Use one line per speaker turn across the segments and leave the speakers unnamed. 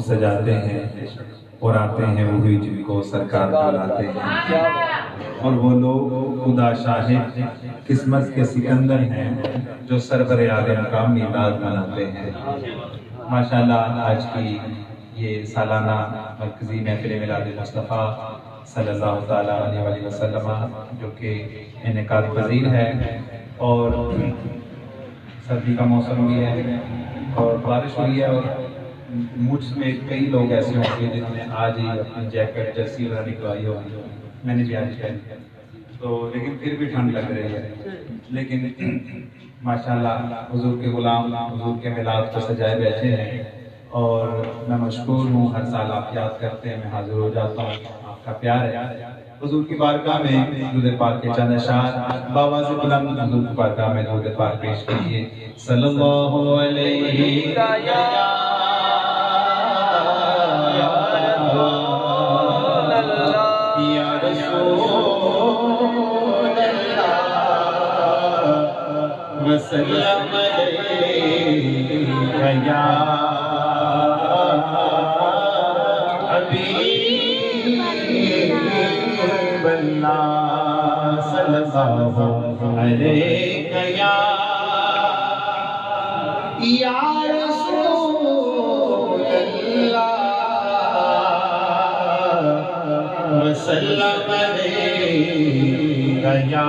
سجاتے ہیں اور آتے ہیں وہی جن کو سرکار بلاتے ہیں، اور وہ لوگ خدا شاہد قسمت کے سکندر ہیں جو سرور عالم کا میلاد مناتے ہیں۔ ماشاءاللہ آج کی یہ سالانہ مرکزی محفل میلاد مصطفیٰ صلی اللہ تعالیٰ علیہ وسلم جو کہ انعقاد پذیر ہے، اور سردی کا موسم بھی ہے اور بارش ہوئی ہے، اور مجھ میں کئی لوگ ایسے ہوں گے جنہوں نے آج ہی اپنی جیکٹ جرسی وغیرہ نکلوائی ہوگی، میں نے بھی آج پہنی تو، لیکن پھر بھی ٹھنڈ لگ رہی ہے۔ لیکن ماشاءاللہ حضور کے غلام حضور کے میلاد کو سجائے بیٹھے ہیں، اور میں مشکور ہوں، ہر سال آپ یاد کرتے ہیں، میں حاضر ہو جاتا ہوں، آپ کا پیار ہے۔ حضور کی بارگاہ میں درود پاک کے چند اشعار بابا سے بلند حضور کی بارگاہ میں درود پاک پیش کیجیے۔ صلی اللہ علیہ وسلم یا حبیب اللہ صلی اللہ علیہ یا رسول اللہ وسلم علیہ یا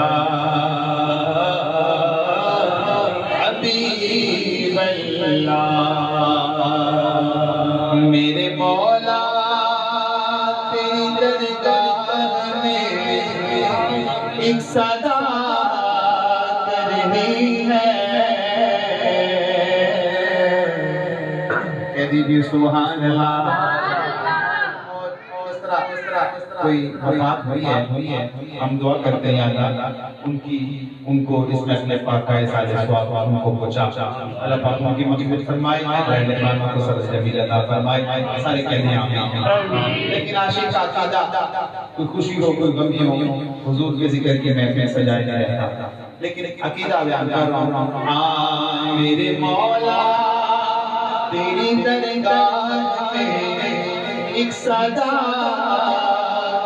میرے مولا تیری درگاہ میں ایک صدا کرنی ہے، کہہ دیجیے سبحان اللہ۔ کوئی وفات ہوئی ہے، ہم دعا کرتے ہیں اللہ ان کو اس محفل پاک کا احساس ثواب ان کو پہنچا، اللہ پاک ان کی مغفرت فرمائے، رہنے والوں کو صبر جمیل عطا فرمائے، سارے کہتے ہیں آمین۔ لیکن عاشق کا عقیدہ کوئی خوشی ہو کوئی غمی ہو، حضور کے ذکر کی محفل سجائے جا رہا، لیکن عقیدہ بیان کر رہا ہوں، میرے مولا تیری درگاہ میں ایک صدا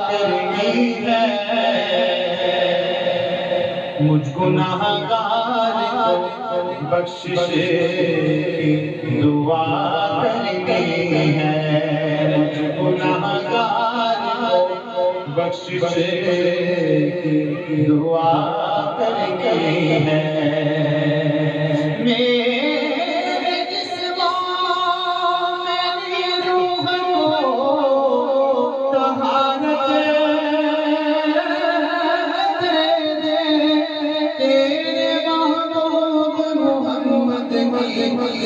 کرنی ہے، مجھ گناہگار کو بخشش کی دعا کرنی ہے، مجھ گناہگار کو بخشش کی دعا کرنی ہے،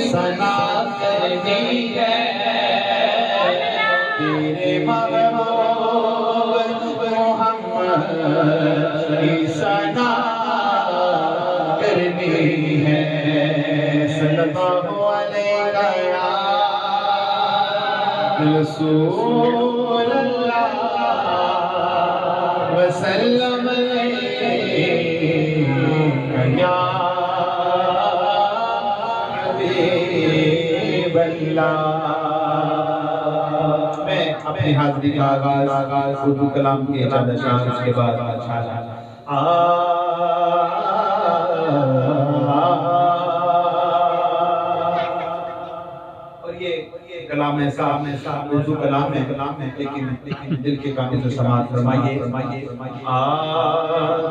سنا کرنی ہے، تیرے محبوب محمد کی سنا کرنی ہے، صلی اللہ علیہ رسول اللہ وسلم یا میں اپنی حاضری کا آغاز اردو کلام کے چند اشعار اس کے بعد اور یہ کلام ایسا اردو کلام ہے، لیکن دل کے کانوں سے سماعت فرمائیے۔ آپ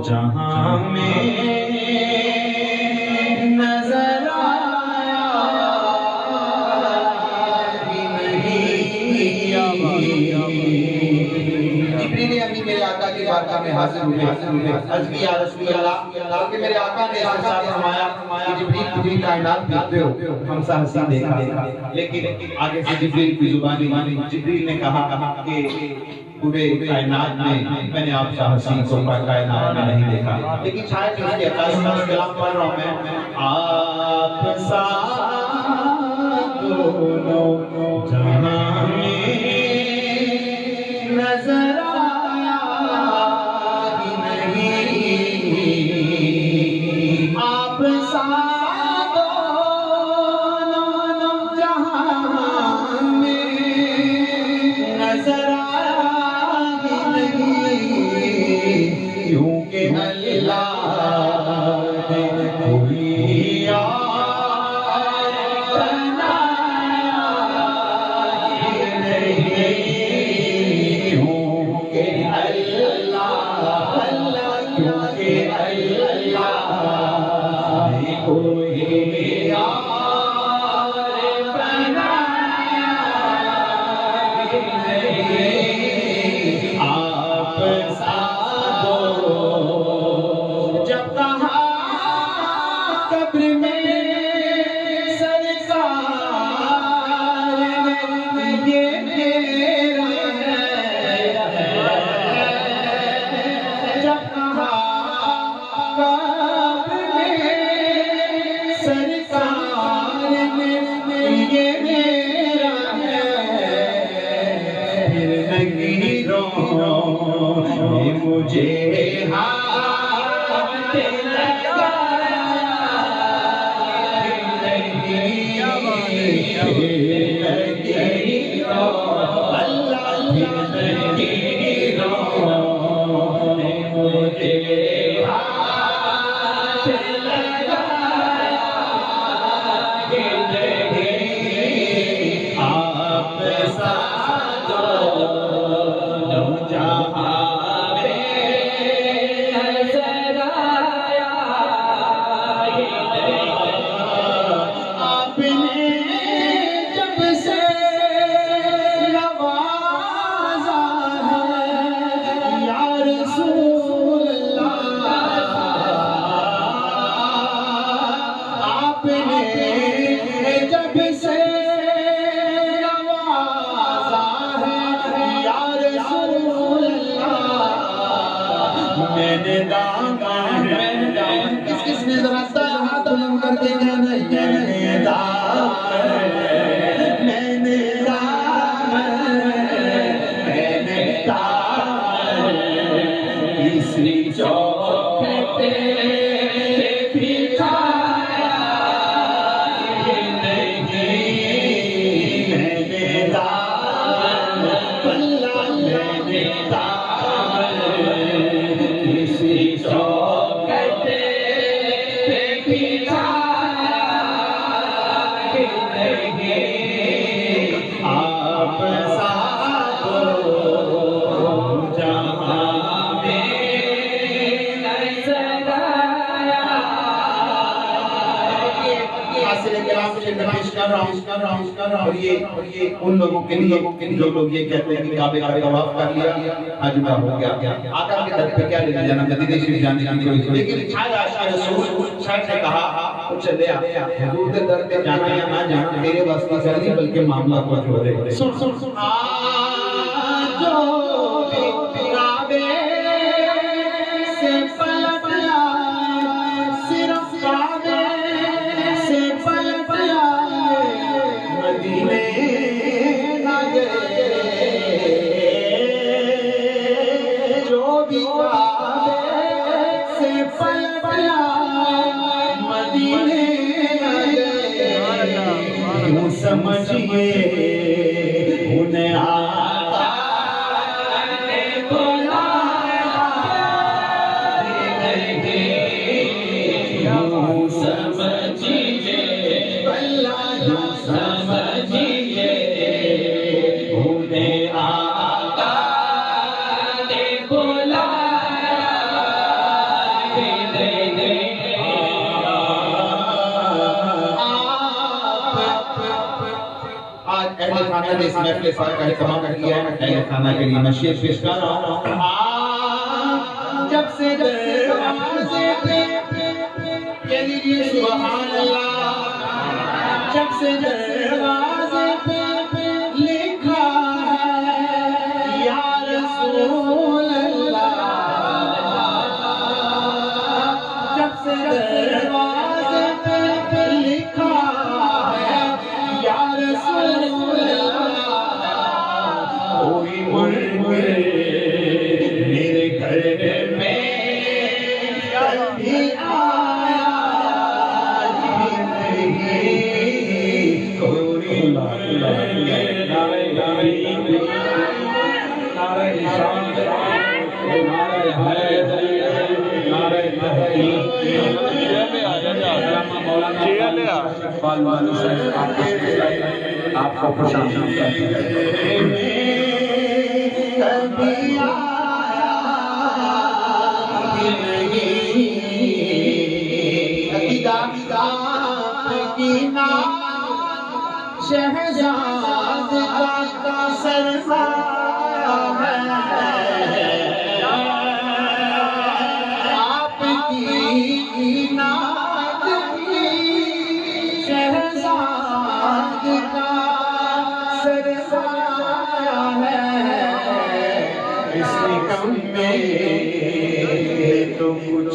جہاں میں نظر جبریل امین میرے آقا کی بارگاہ میں حاضر ہوئے، عرض کی یا رسول اللہ کہ میرے آقا نے ارشاد فرمایا کہ جبریل پوری کائنات دیکھتے ہو، ہم سا حسین دیکھا، لیکن آگے سے جبریل کی زبانی جبریل نے کہا کہ پورے کائنات میں نے آپ سا حسین کو کائنات میں نہیں دیکھا، لیکن شاید اس کے عکاس میں کلام پڑھ رہا ہوں میں، آپ سا دونوں جہاں میں نظر آیا ہی نہیں، آپ
سادو جہاں میں نظر آئی نہیں، کیونکہ اللہ نے کوئی مجھے ہاتھ اور یہ ان لوگوں کے لیے جو لوگ یہ کہتے ہیں کہ کعبے کا طواف کر لیا عجبہ ہو گیا، آقا کے در پہ کیا لے جانا، مدینے شریف جانے کی کوئی، لیکن آج عاشق رسول شاید نے کہا چلے حضور کے در پہ جانا یا نہ جانا تیرے واسطے سے نہیں بلکہ معاملہ کچھ ہو رہے سن جو کعبے سے پلٹ آئے، صرف کعبے سے پلٹ آئے، مدینے نہ گئے، جو بھی کعبے سے پلٹ آئے، مدینے نہ گئے، کیوں سمجھئے انہیں نے اس محفل کا اہتمام کیا ہے، اہل خانہ کے لیے نشید پیش کر رہا ہوں۔ جب سے دروازے پہ کہہ لیجیے سبحان اللہ، جب سے دروازے پہ لکھا ہے یا رسول اللہ، جب سے دروازے پہ لکھا ہے یا رسول اللہ، کوئی میرے گھر میں کبھی آیا آپ کو خوش آمدید کرتے
شہزاد کا سرمایہ ہے آپ کی نعت کی شہزاد کا سرمایہ ہے اس کم میں تو کچھ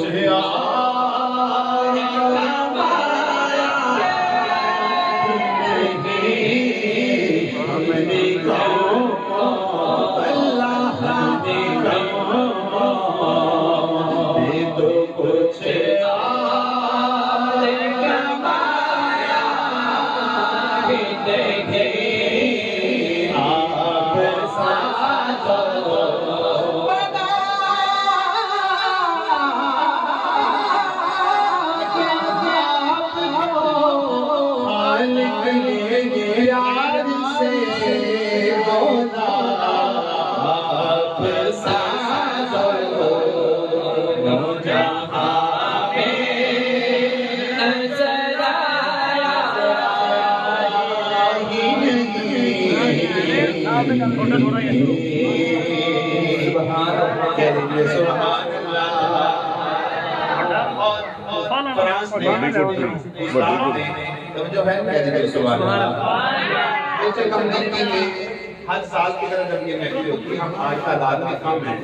ہر سال کی طرح جب یہ محفل ہوتی ہے ہم آج تعداد میں کم ہیں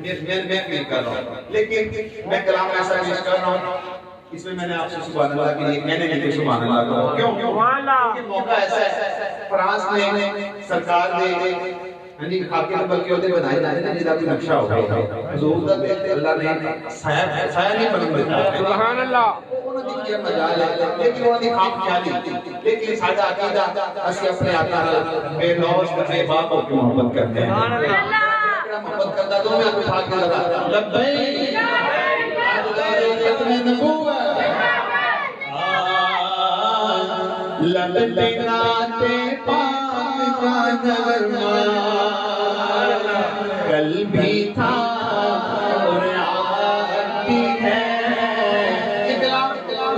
میں کر رہا ہوں لیکن میں کلام ایسا پیش کر رہا ہوں اس میں نے آپ سے سبحان اللہ کے لیے کہنے کے لیے سبحان اللہ کہا کیوں کیونکہ موقع ایسا ہے فرانس نے سرکار نے خاکے نمبر کے عہدے بنائے جانے نا جدا بھی نقشہ ہو گیا حضور اللہ نے سایہ نہیں بن دیتا سبحان اللہ انہوں نے کیا مجال ہے لیکن انہوں نے خام خیالی لیکن سادہ عقیدہ اسی اپنے آقا بے لوز بے باپ کی محبت کرتے ہیں محبت کرتا تو میں آپ اٹھا کے لگا لبیک ختم نبوت لب بناتے پاک کا نغمہ کل بھی تھا اور آج بھی ہے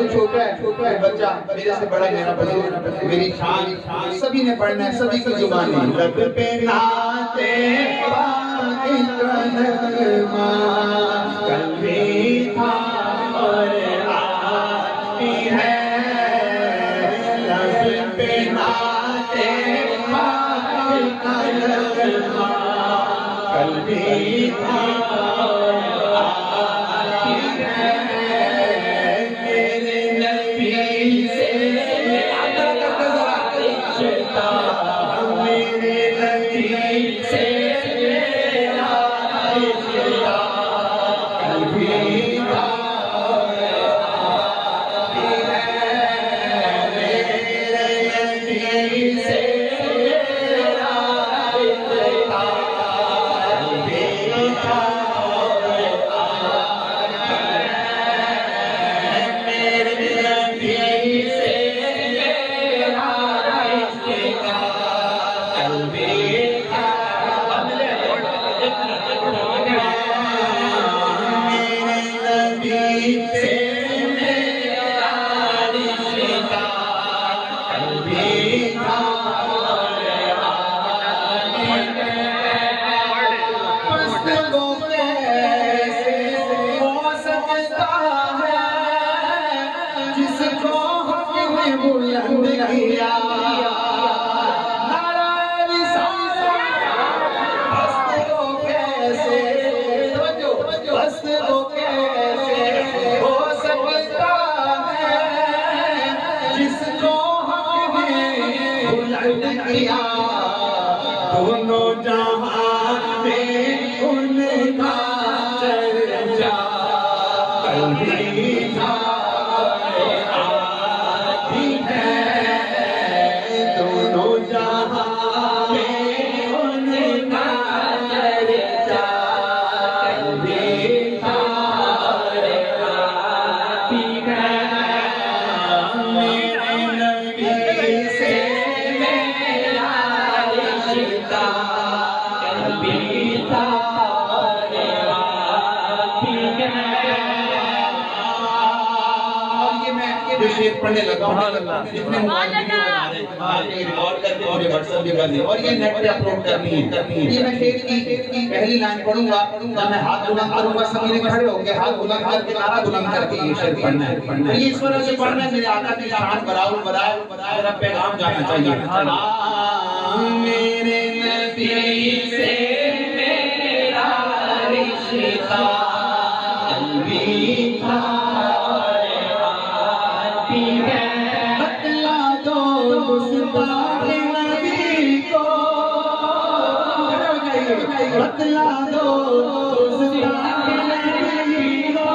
چھوٹا ہے بچہ میرے سے بڑا میرا بزرگ میری شان سبھی نے پڑھنا ہے سبھی کی زبان ہے لب بناتے پاک کا نغمہ کل بھی تھا اور آج بھی ہے قلبی تھا میرے نبی سے رشتہ میرے نبی سے رشتہ قلبی تھا دونوں جہاں میں ان کا چرچا قلبی تھا آج بھی ہے جو شعر پڑھنے لگا ہوں جتنے موبائل ویڈیو بنا رہے ہیں آپ یہ ریکارڈ کر کے مجھے واٹس ایپ بھی کر دیں اور یہ نیٹ پہ اپلوڈ کرنی ہے. یہ میں شعر کی پہلی لائن پڑھوں گا جب میں ہاتھ بلند کروں گا سب میرے کھڑے ہو کے ہاتھ بلند کر کے نعرہ بلند کر کے یہ شعر پڑھنا ہے. یہ اس وجہ سے پڑھنا ہے میرے آقا کی شان برائے میرا پیغام جانا چاہیے. میرے نبی سے میرا رشتہ قلبی تھا بتلا دو گستاخ نبی کو بتلا دو گستاخ نبی کو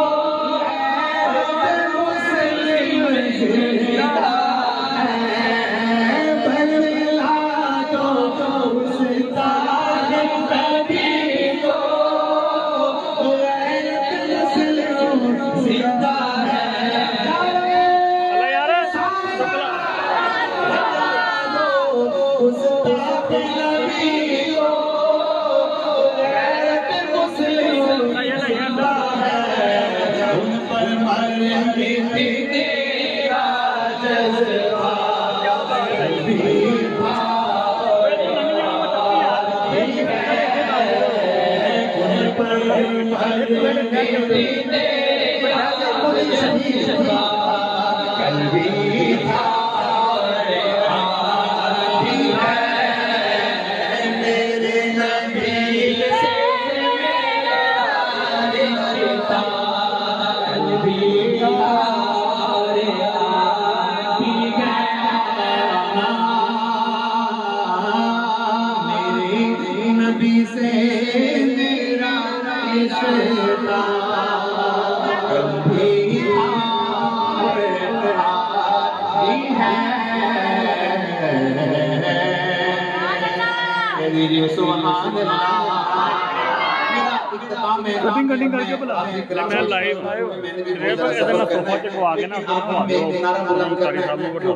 کٹنگ کر کے بلا میں لائیو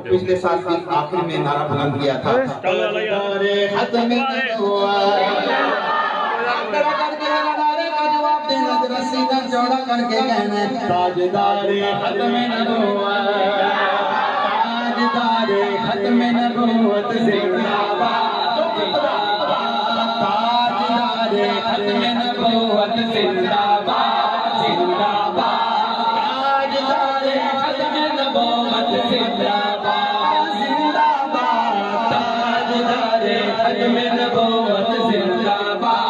پچھلے سال کی آخر میں نعرہ بلند کیا تھا سیدھا چوڑا کر کے کہنا تاجدار ختم نبوت تاجدار ختم نبوت زندہ باد تاجدار ختم نبوت زندہ باد زندہ باد تاجدار ختم نبوت زندہ باد زندہ باد تاجدار ختم نبوت زندہ باد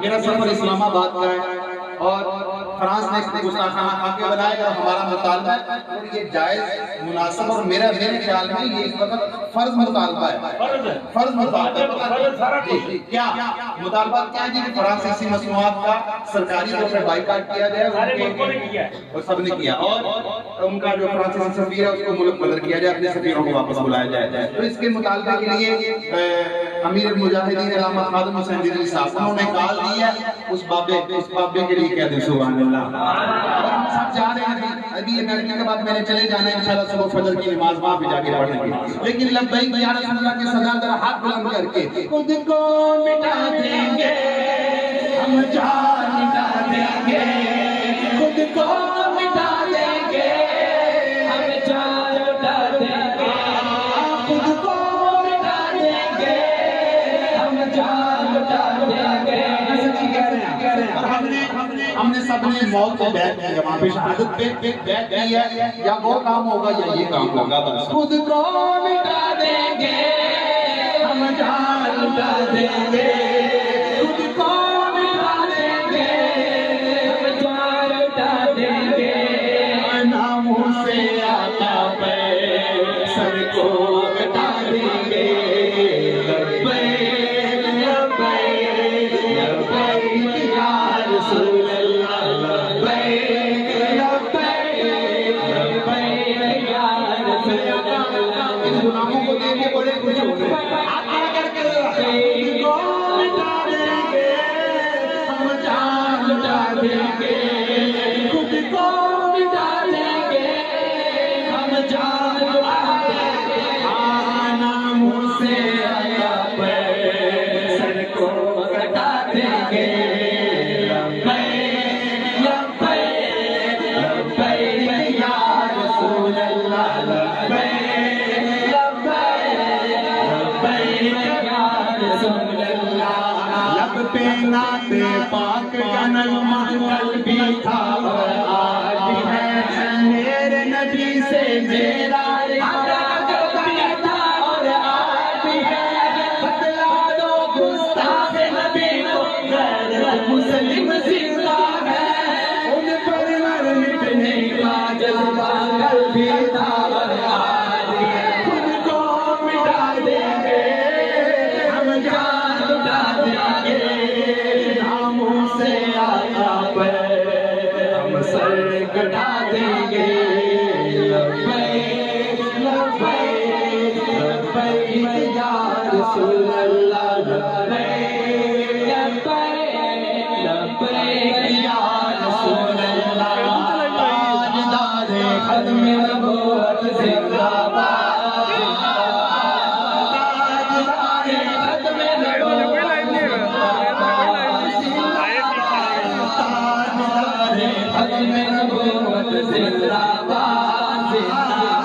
میرا سفر اسلام آباد کا ہے اور فرانس نے اس کو گستاخانہ کھا کے بنایا گیا ہمارا مطالبہ ہے اور یہ جائز مناسب اور میرے خیال میں یہ اس وقت فرض مطالبہ ہے فرض مطالبہ ہے. کیا مطالبہ کیا ہے جی فرانسیسی مصنوعات کا سرکاری طور پر بائیکاٹ کیا جائے اور سب نے کیا اور ان کا جو فرانسیسی سفیر ہے اس کو ملک بدر کیا جائے اپنے سفیروں کو واپس بلایا جائے. تو اس کے مطالبے کے لیے امیر المجاہدین علامہ خادم حسین دیدلی صاحب انہوں نے کال دیا اس بابے کے لیے کہہ دیں سبحان اللہ. اور ہم سب جا رہے ہیں ابھی یہ مرنے کے بعد میں نے چلے جانا ہے انشاءاللہ صبح فجر کی نماز وہاں پہ جا کے پڑھنے کی. لیکن لبیک یا رسول اللہ کے صدا ذرا ہاتھ بلند کر کے خود کو مٹا دیں گے ہم جان مٹا دیں گے خود کو مٹا دیں گے ہم جان مٹا دیں گے خود کو مٹا دیں گے ہم جان مٹا دیں گے. ہم نے سب نے موت کو بیعت کیا وہاں پہ شہادت پہ بیعت کی ہے یا وہ کام ہوگا یا یہ کام ہوگا بس خود کو مٹا دیں گے ہم جان مٹا دیں گے خود کو مٹا
دیں گے خود کو مٹا دیں گے ہم جان لٹا دیں گے نام سے آیا پہ سر کو کٹا دیں گے نعت پاک کا نغمہ کل بھی تھا اور آج ہے میرے نبی سے میرا رشتہ کل بھی تھا اور آج ہے بتلا دو گستاخ نبی کو غیر مسلم زندہ ہے ان پر مر مٹنے کا جذبہ کل بھی تھا اور آج ہے خود کو مٹا دیں گے ہم جان لٹا دیں گے سے آیا پہ ہم سر کٹا دیں گے لبیک لبیک لبیک یا رسول اللہ لبیک لبیک لبیک یا رسول اللہ تاجدار ختم نبوت زندہ باد تاجدار ختم نبوت ختم نبوت زندہ باد زندہ باد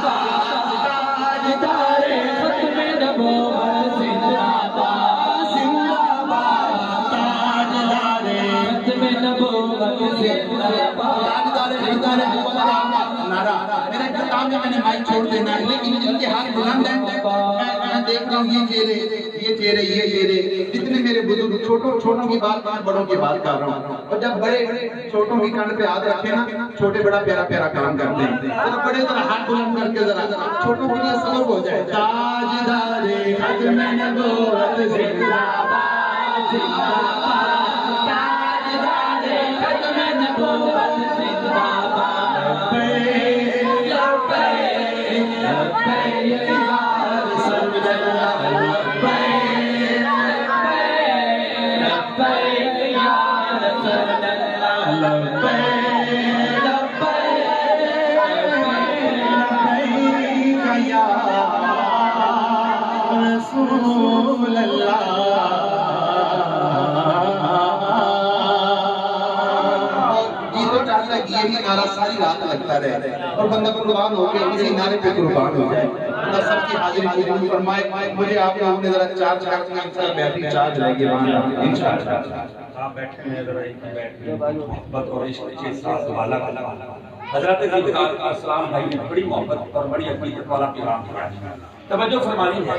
تاجدار ختم نبوت زندہ باد زندہ باد تاجدار ختم نبوت زندہ باد تاجدار نعرہ میرا کتاب میں نے مائک چھوڑ دینا ہے لیکن جن کے ہاتھ بلند ہیں میں دیکھ رہا ہوں یہ چہرے جتنے میرے بزرگ چھوٹوں کی بات بڑوں کی بات کر رہا ہوں اور جب بڑے چھوٹوں کی کان پہ ہاتھ رکھے نا چھوٹے بڑا پیارا پیارا کام کرتے ہیں ذرا بڑے ذرا ہاتھ بلند کر کے ذرا چھوٹوں کے لیے سبب ہو جائے تاجدار ختم نبوت زندہ باد زندہ باد تاجدار ختم نبوت زندہ باد لبیک لبیک یا رسول اللہ لبیک لبیک یا رسول اللہ لبیک لبیک یا رسول اللہ یہی نعرہ ساری رات لگتا رہے اور بندہ قربان ہو کے اسی نعرے پہ قربان ہو جائے اللہ سب کی حاضری قبول فرمائے مجھے آپ لوگوں نے ذرا چارج کرنا ہے بیٹری چارج رہے گی وہاں انشاءاللہ
آپ بیٹھے ہیں ذرا ایک بیٹھے محبت اور عشق کے ساتھ والا حضرت ذوالفقار السلام بھائی نے بڑی محبت اور بڑی عقیدت والا پیغام دیا توجہ فرمانی ہے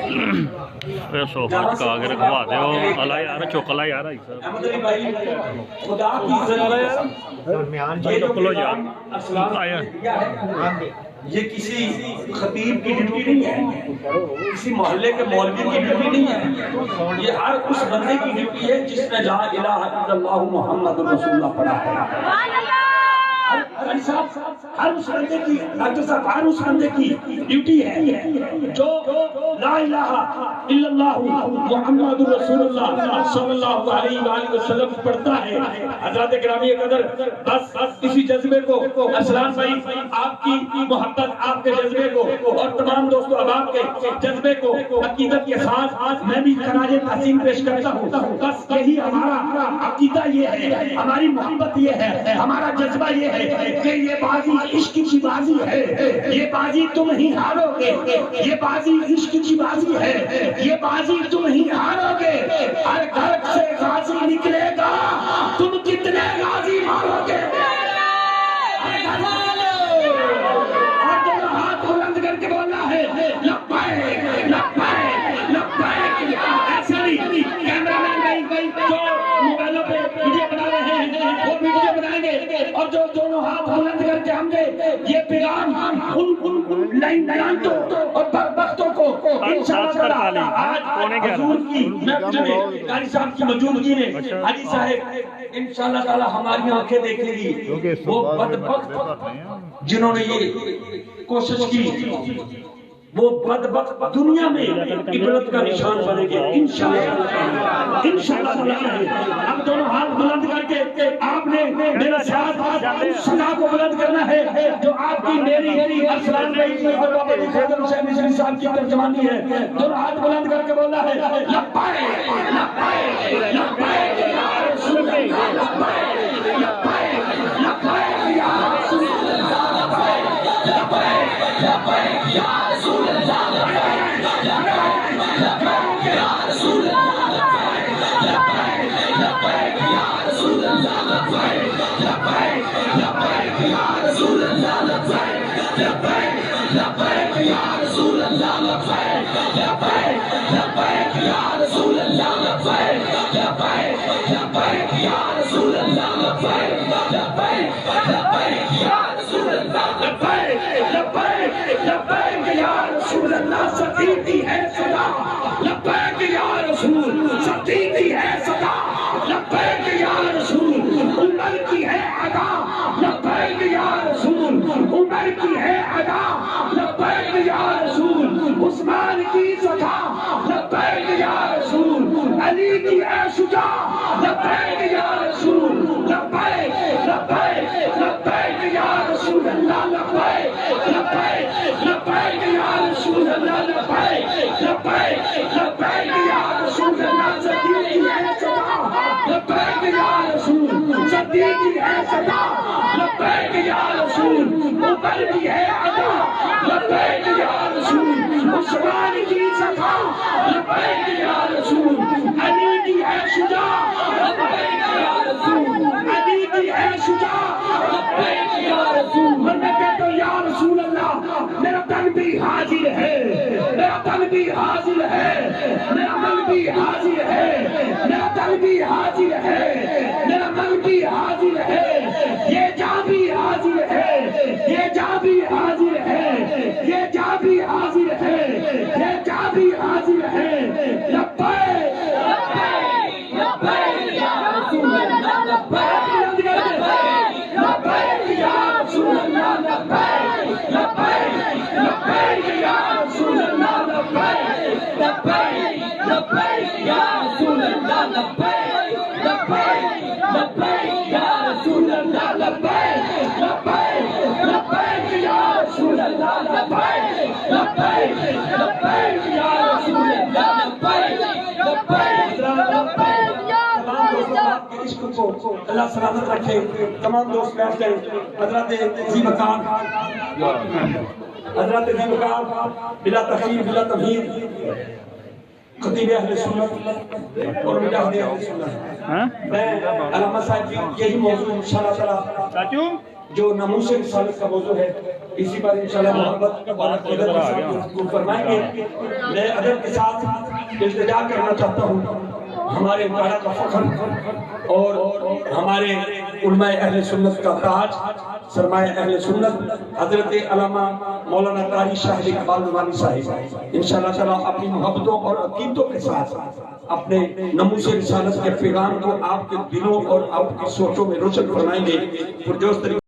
صوفہ چکا کے رکھوا دے اللہ یار چوک لا یار
احمد علی بھائی خدا کی عزت یہ جو یار السلام آیا یہ کسی خطیب کی ڈیوٹی نہیں ہے کسی محلے کے مولوی کی ڈیوٹی نہیں ہے یہ ہر اس بندے کی ڈیوٹی ہے جس نے لا الہ الا اللہ محمد رسول اللہ پڑھا ہے ہر اس بندے کی ہر اس بندے کی ڈیوٹی ہے جو لا الہ الا اللہ محمد رسول اللہ صلی اللہ علیہ وآلہ وسلم پڑھتا ہے حضرات گرامی قدر بس اسی جذبے کو ارسلان بھائی آپ کی محبت آپ کے جذبے کو اور تمام دوستو احباب کے جذبے کو عقیدت کے ساتھ میں بھی خراج تحسین پیش کرتا ہوں بس یہی ہمارا عقیدہ یہ ہے ہماری محبت یہ ہے ہمارا جذبہ یہ ہے کہ یہ بازی عشق کی بازی ہے یہ بازی تم ہی ہارو گے یہ بازی عشق کی بازی ہے یہ بازی تم ہی ہارو گے ہر گھر سے غازی نکلے گا تم کتنے غازی مارو گے اور دونوں ہاتھ بلند کر کے بولنا ہے لبیک لبیک لبیک ایسے نہیں کیمرہ مین بھائی جو موبائلوں پہ ویڈیو بنا رہے ہیں وہ ویڈیو بنائیں گے اور جو دونوں ہاتھ بلند کر کے ہم نے یہ پیغام ان لائنوں اور بدبختوں کو انشاءاللہ آج حضور کی محفل میں قاری صاحب کی موجودگی میں حاجی صاحب انشاءاللہ تعالی ہماری آنکھیں دیکھیں گی وہ بدبخت جنہوں نے یہ کوشش کی وہ بدبخت دنیا میں عبرت کا نشان بنے گے انشاءاللہ اب دونوں ہاتھ بلند کر کے آپ نے میرا
صدا کو بلند کرنا ہے جو آپ کی میری ارسلان بھائی اور بابا جی خادم حسین مصری صاحب کی ترجمانی ہے. دونوں ہاتھ بلند کر کے بولنا ہے لبیک لبیک لبیک یا رسول اللہ لبیک لبیک لبیک یا رسول اللہ لبیک لبیک لبیک یا رسول اللہ لبیک لبیک یا رسول اللہ لبیک لبیک یا رسول اللہ لبیک لبیک یا رسول اللہ لبیک لبیک یا رسول اللہ لبیک لبیک یا رسول اللہ لبیک لبیک یا رسول اللہ لبیک لبیک یا رسول اللہ لبیک لبیک یا رسول اللہ صدیقی ہے صدا لبیک یا رسول صدیقی ہے صدا لبیک یا رسول عمر کی ہے ادا لبیک یا رسول عمر کی ہے ادا لبیک یا رسول عثمان کی سزا لبیک یا رسول علی کی ہے شجاع لبیک یا رسول لبیک لبیک لبیک یا رسول اللہ لبیک لبیک لبیک یا رسول اللہ لبیک لبیک لبیک یا رسول اللہ صدیقی ہے صدا لبیک یا رسول صدیقی ہے صدا لبیک یا رسول عمر کی ہے ادا لبیک یا رسول عثمان کی سزا لبیک یا رسول علی کی ہے شجاع لبیک یا رسول علی کی ہے شجاع لبیک یا رسول میں کہتا ہوں یا رسول اللہ میرا تن بھی حاضر ہے میرا تن بھی حاضر ہے میرا من بھی حاضر ہے میرا تن بھی حاضر ہے میرا من بھی حاضر ہے یہ جا بھی حاضر ہے یہ جا بھی حاضر ہے یہ جا بھی حاضر ہے یہ جا بھی حاضر ہے لبیک لبیک یا رسول اللہ لبیک لبیک یا رسول اللہ لبیک لبیک لبیک یا رسول اللہ لبیک لبیک لبیک یا رسول اللہ لبیک لبیک لبیک یا رسول اللہ لبیک لبیک لبیک یا رسول اللہ لبیک لبیک لبیک یا رسول اللہ لبیک لبیک عشق کو اللہ سلامت رکھے. تمام دوست بیٹھ گئے. حضرت ذی مقام بلا تخیر بلا تمہید خطیب اہل سنت اور مجاہد اہل سنت میں علامہ صاحب کی یہی موضوع انشاءاللہ تعالی جو ناموس رسالت کا موضوع ہے اسی پر انشاءاللہ محبت اور عقیدت کے ساتھ گفتگو فرمائیں گے. میں ادب کے ساتھ التجا کرنا چاہتا ہوں ہمارے مالا کا فخر اور ہمارے علماء اہل سنت کا تاج سرمایہ اہل سنت حضرت علامہ مولانا قاری شاہد اقبال نورانی صاحب انشاءاللہ تعالیٰ اپنی محبتوں اور عقیدتوں کے ساتھ اپنے ناموس رسالت کے پیغام کو آپ کے دلوں اور آپ کی سوچوں میں روشن فرمائیں گے. پرجوش طریقے